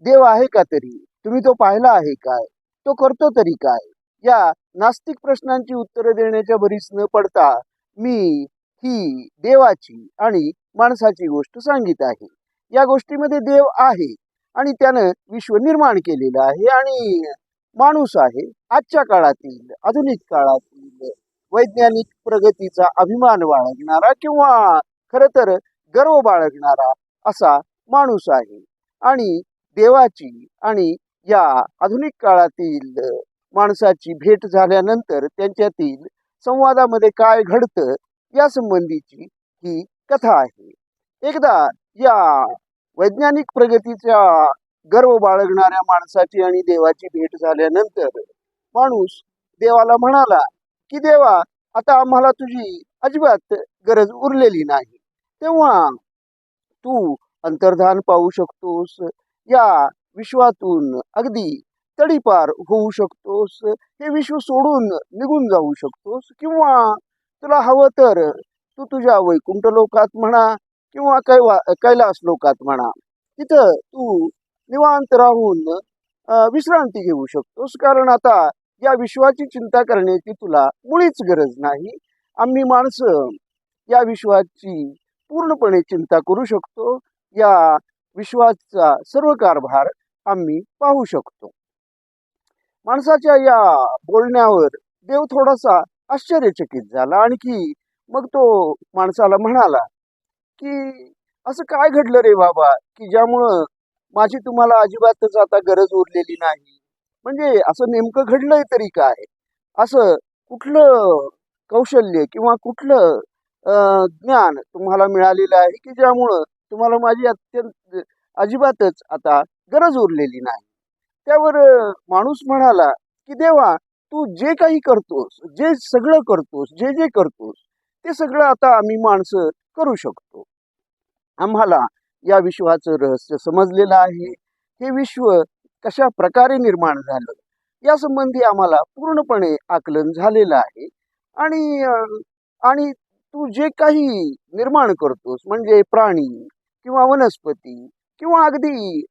देव आहे का तरी? तुम्ही तो पाहिला आहे काय? तो करतो तरी काय? या नास्तिक प्रश्नांची उत्तरं देण्याच्या भरीस न पडता मी ही देवाची आणि माणसाची गोष्ट सांगित आहे. या गोष्टीमध्ये देव आहे आणि त्यानं विश्व निर्माण केलेलं आहे आणि माणूस आहे आजच्या काळातील, आधुनिक काळातील वैज्ञानिक प्रगतीचा अभिमान बाळगणारा किंवा खरं तर गर्व बाळगणारा असा माणूस आहे. आणि देवाची आणि या आधुनिक काळातील माणसाची भेट झाल्यानंतर त्यांच्यातील संवादामध्ये काय घडतं या संबंधीची ही कथा आहे. एकदा या वैज्ञानिक प्रगतीच्या गर्व बाळगणाऱ्या माणसाची आणि देवाची भेट झाल्यानंतर माणूस देवाला म्हणाला की देवा, आता आम्हाला तुझी अजिबात गरज उरलेली नाही. तेव्हा तू अंतर्धान पाहू शकतोस, या विश्वातून अगदी तडीपार होऊ शकतोस, हे विश्व सोडून निघून जाऊ शकतोस, किंवा तुला हवं तर तू तुझ्या वैकुंठ लोकात म्हणा किंवा कैलास लोकात म्हणा, तिथं तू निवांत राहून विश्रांती घेऊ शकतोस. कारण आता या विश्वाची चिंता करण्याची तुला मुळीच गरज नाही. आम्ही माणसं या विश्वाची पूर्णपणे चिंता करू शकतो. या विश्वाचा सर्व कारभार आम्ही पाहू शकतो. माणसाच्या या बोलण्यावर देव थोडासा आश्चर्यचकित झाला. आणखी मग तो माणसाला म्हणाला की असं काय घडलं रे बाबा, की ज्यामुळं माझी तुम्हाला अजिबातच आता गरज उरलेली नाही? म्हणजे असं नेमकं घडलंय तरी काय? असं कुठलं कौशल्य किंवा कुठलं ज्ञान तुम्हाला मिळालेलं आहे की ज्यामुळं तुम्हाला माझी अत्यंत अजिबातच आता गरज उरलेली नाही? त्यावर माणूस म्हणाला की देवा, तू जे काही करतोस, जे सगळं करतोस, जे जे करतोस, ते सगळं आता आम्ही माणसं करू शकतो. आम्हाला या विश्वाचं रहस्य समजलेलं आहे. हे विश्व कशा प्रकारे निर्माण झालं या संबंधी आम्हाला पूर्णपणे आकलन झालेलं आहे. आणि आणि तू जे काही निर्माण करतोस, म्हणजे प्राणी किंवा वनस्पती किंवा अगदी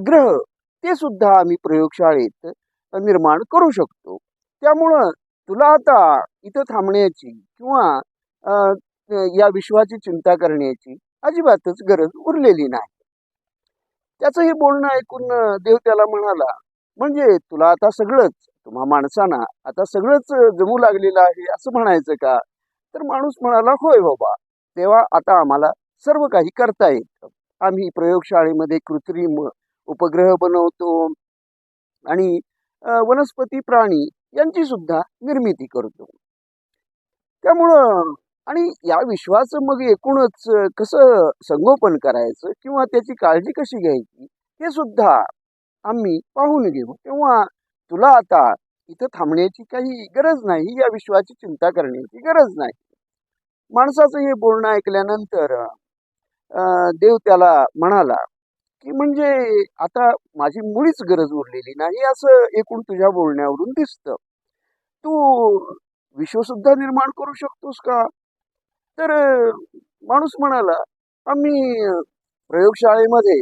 ग्रह, ते सुद्धा आम्ही प्रयोगशाळेत निर्माण करू शकतो. त्यामुळं तुला आता इथं थांबण्याची किंवा अ, या विश्वाची चिंता करण्याची अजिबातच गरज उरलेली नाही. त्याचं हे बोलणं ऐकून देव त्याला म्हणाला, म्हणजे तुला आता सगळंच, तुम्हा माणसांना आता सगळंच जमू लागलेलं आहे असं म्हणायचं का? तर माणूस म्हणाला, होय बाबा, तेव्हा आता आम्हाला सर्व काही करता येतं. आम्ही प्रयोगशाळेमध्ये कृत्रिम उपग्रह बनवतो आणि वनस्पती, प्राणी यांची सुद्धा निर्मिती करतो. त्यामुळं आणि या विश्वाचं मग एकूणच कसं संगोपन करायचं किंवा त्याची काळजी कशी घ्यायची हे सुद्धा आम्ही पाहून घेऊ. तेव्हा तुला आता इथं थांबण्याची काही गरज नाही, या विश्वाची चिंता करण्याची गरज नाही. माणसाचं हे बोलणं ऐकल्यानंतर देव त्याला म्हणाला की म्हणजे आता माझी मुळीच गरज उरलेली नाही असं एकूण तुझ्या बोलण्यावरून दिसतं. तू विश्वसुद्धा निर्माण करू शकतोस का? तर माणूस म्हणाला, आम्ही प्रयोगशाळेमध्ये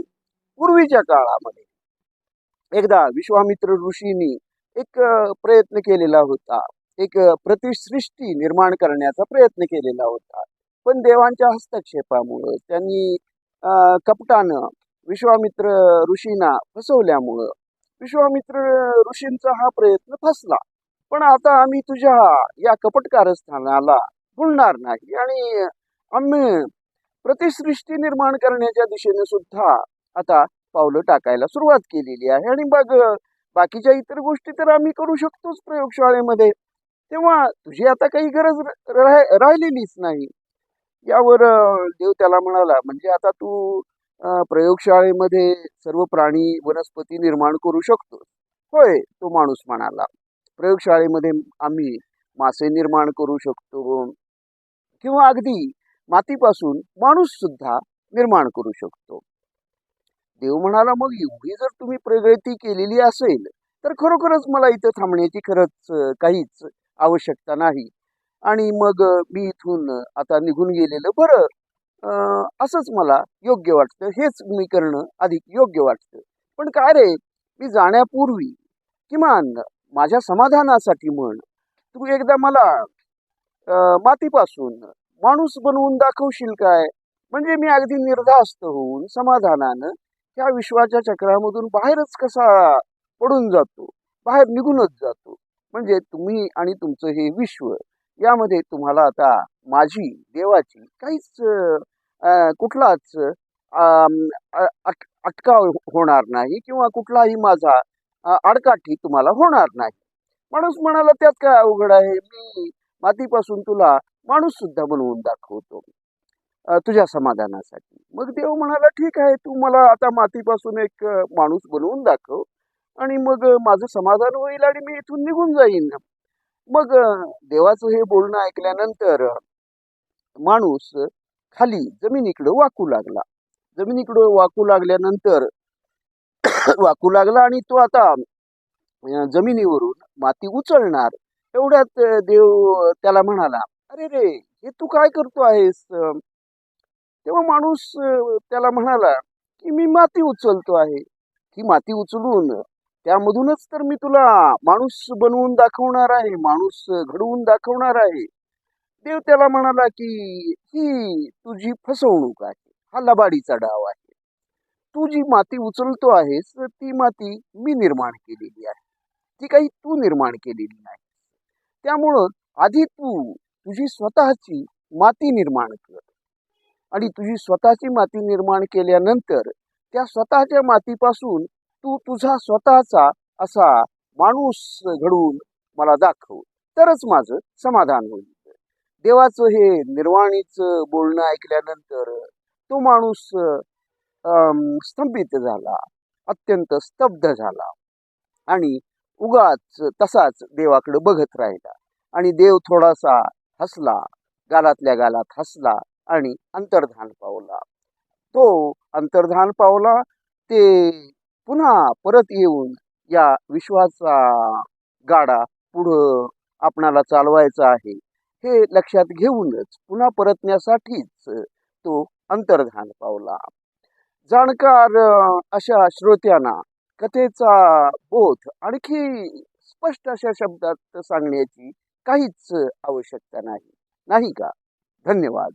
पूर्वीच्या काळामध्ये एकदा विश्वामित्र ऋषींनी एक प्रयत्न केलेला होता. एक प्रतिसृष्टी निर्माण करण्याचा प्रयत्न केलेला होता. पण देवांच्या हस्तक्षेपामुळं त्यांनी कपटानं विश्वामित्र ऋषींना फसवल्यामुळं विश्वामित्र ऋषींचा हा प्रयत्न फसला. पण आता आम्ही तुझ्या या कपट कारस्थानाला भुलणार नाही आणि आम्ही प्रतिसृष्टी निर्माण करण्याच्या दिशेने सुद्धा आता पावलं टाकायला सुरुवात केलेली आहे. आणि मग बाकीच्या इतर गोष्टी तर आम्ही करू शकतोच प्रयोगशाळेमध्ये. तेव्हा तुझी आता काही गरज राहिलेलीच नाही. यावर देव त्याला म्हणाला, म्हणजे आता तू प्रयोगशाळेमध्ये सर्व प्राणी वनस्पती निर्माण करू शकतो? होय, तो माणूस म्हणाला. प्रयोगशाळेमध्ये आम्ही मासे निर्माण करू शकतो किंवा अगदी मातीपासून माणूस सुद्धा निर्माण करू शकतो. देव म्हणाला, मग एवढी जर तुम्ही प्रगती केलेली असेल तर खरोखरच मला इथं थांबण्याची खरंच काहीच आवश्यकता नाही. आणि मग मी इथून आता निघून गेलेलं बरं, असंच मला योग्य वाटतं. हेच मी करणं अधिक योग्य वाटतं. पण काय रे, मी जाण्यापूर्वी किमान माझ्या समाधानासाठी म्हण, तू एकदा मला मातीपासून माणूस बनवून दाखवशील काय? म्हणजे मी अगदी निर्धास्त होऊन समाधानानं त्या विश्वाच्या चक्रामधून बाहेरच कसा पडून जातो, बाहेर निघूनच जातो. म्हणजे तुम्ही आणि तुमचं हे विश्व, यामध्ये तुम्हाला आता माझी, देवाची काहीच कुठलाच अटकाव होणार नाही किंवा कुठलाही माझा आडकाठी तुम्हाला होणार नाही. माणूस म्हणाला, त्यात काय अवघड आहे, मी मातीपासून तुला माणूस सुद्धा बनवून दाखवतो तुझ्या समाधानासाठी. मग देव म्हणाला, ठीक आहे, तू मला आता मातीपासून एक माणूस बनवून दाखव आणि मग माझं समाधान होईल आणि मी इथून निघून जाईन. मग देवाचं हे बोलणं ऐकल्यानंतर माणूस खाली जमिनीकडे वाकू लागला. जमिनीकडे वाकू लागल्यानंतर वाकू लागला आणि तो आता जमिनीवरून माती उचलणार. एवढ्यात देव त्याला म्हणाला, अरे रे, हे तू काय करतो आहेस? तेव्हा माणूस त्याला म्हणाला, की मी माती उचलतो आहे. ही माती उचलून त्यामधूनच तर मी तुला माणूस बनवून दाखवणार आहे, माणूस घडवून दाखवणार आहे. देव त्याला म्हणाला, की ही तुझी फसवणूक आहे, हा लबाडीचा डाव आहे. तू जी माती उचलतो आहेस ती माती मी निर्माण केलेली आहे, ती काही तू निर्माण केलेली नाही. त्यामुळं आधी तू तुझी स्वतःची माती निर्माण कर आणि तुझी स्वतःची माती निर्माण केल्यानंतर त्या स्वतःच्या मातीपासून तू तुझा स्वतःचा असा माणूस घडवून मला दाखव, तरच माझं समाधान होईल. देवाचं हे निर्वाणीचं बोलणं ऐकल्यानंतर तो माणूस स्तंभित झाला, अत्यंत स्तब्ध झाला आणि उगाच तसाच देवाकडे बघत राहिला. आणि देव थोडासा हसला, गालातल्या गालात हसला आणि अंतर्धान पावला. तो अंतर्धान पावला, ते पुन्हा परत येऊन या विश्वाचा गाडा पुढं आपणाला चालवायचा आहे, हे लक्षात घेऊनच पुन्हा परतण्यासाठीच तो अंतर्धान पावला. जाणकार अशा श्रोत्यांना कथेचा बोध आणखी स्पष्ट अशा शब्दात सांगण्याची काहीच आवश्यकता नाही, नाही का? धन्यवाद.